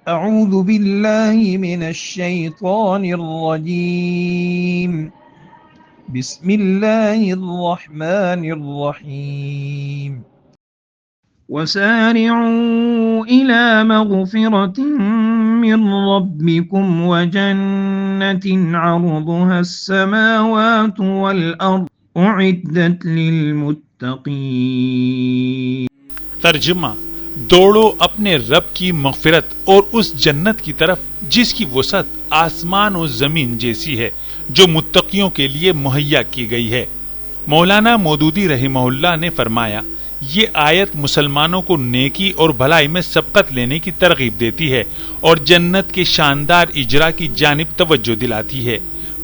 أعوذ بالله من الشيطان الرجيم بسم الله الرحمن الرحيم وسارعوا إلى مغفرة من ربكم وجنة عرضها السماوات والأرض أعدت للمتقين. ترجمہ: دوڑو اپنے رب کی مغفرت اور اس جنت کی طرف جس کی وسعت آسمان و زمین جیسی ہے، جو متقیوں کے لیے مہیا کی گئی ہے. مولانا مودودی رحمہ اللہ نے فرمایا، یہ آیت مسلمانوں کو نیکی اور بھلائی میں سبقت لینے کی ترغیب دیتی ہے اور جنت کے شاندار اجرا کی جانب توجہ دلاتی ہے.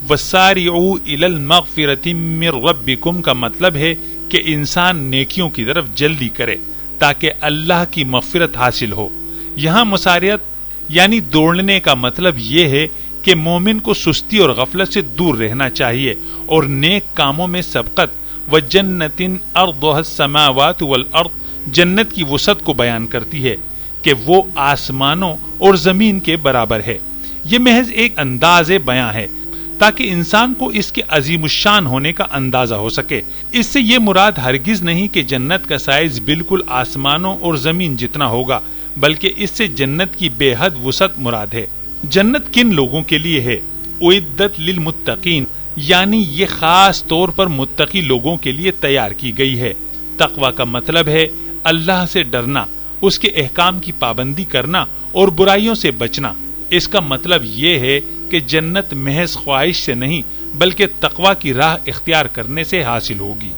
وَسَارِعُوا إِلَى الْمَغْفِرَةِ مِنْ رَبِّكُمْ کا مطلب ہے کہ انسان نیکیوں کی طرف جلدی کرے تاکہ اللہ کی مغفرت حاصل ہو. یہاں مسارعت یعنی دوڑنے کا مطلب یہ ہے کہ مومن کو سستی اور غفلت سے دور رہنا چاہیے اور نیک کاموں میں سبقت. وَجَنَّةٍ أَرْضُهَا السَّمَاوَاتُ وَالْأَرْضُ جنت کی وسعت کو بیان کرتی ہے کہ وہ آسمانوں اور زمین کے برابر ہے. یہ محض ایک انداز بیان ہے تاکہ انسان کو اس کے عظیم الشان ہونے کا اندازہ ہو سکے. اس سے یہ مراد ہرگز نہیں کہ جنت کا سائز بالکل آسمانوں اور زمین جتنا ہوگا، بلکہ اس سے جنت کی بے حد وسعت مراد ہے. جنت کن لوگوں کے لیے ہے؟ اعدت للمتقین، یعنی یہ خاص طور پر متقی لوگوں کے لیے تیار کی گئی ہے. تقوی کا مطلب ہے اللہ سے ڈرنا، اس کے احکام کی پابندی کرنا اور برائیوں سے بچنا. اس کا مطلب یہ ہے کہ جنت محض خواہش سے نہیں بلکہ تقوی کی راہ اختیار کرنے سے حاصل ہوگی.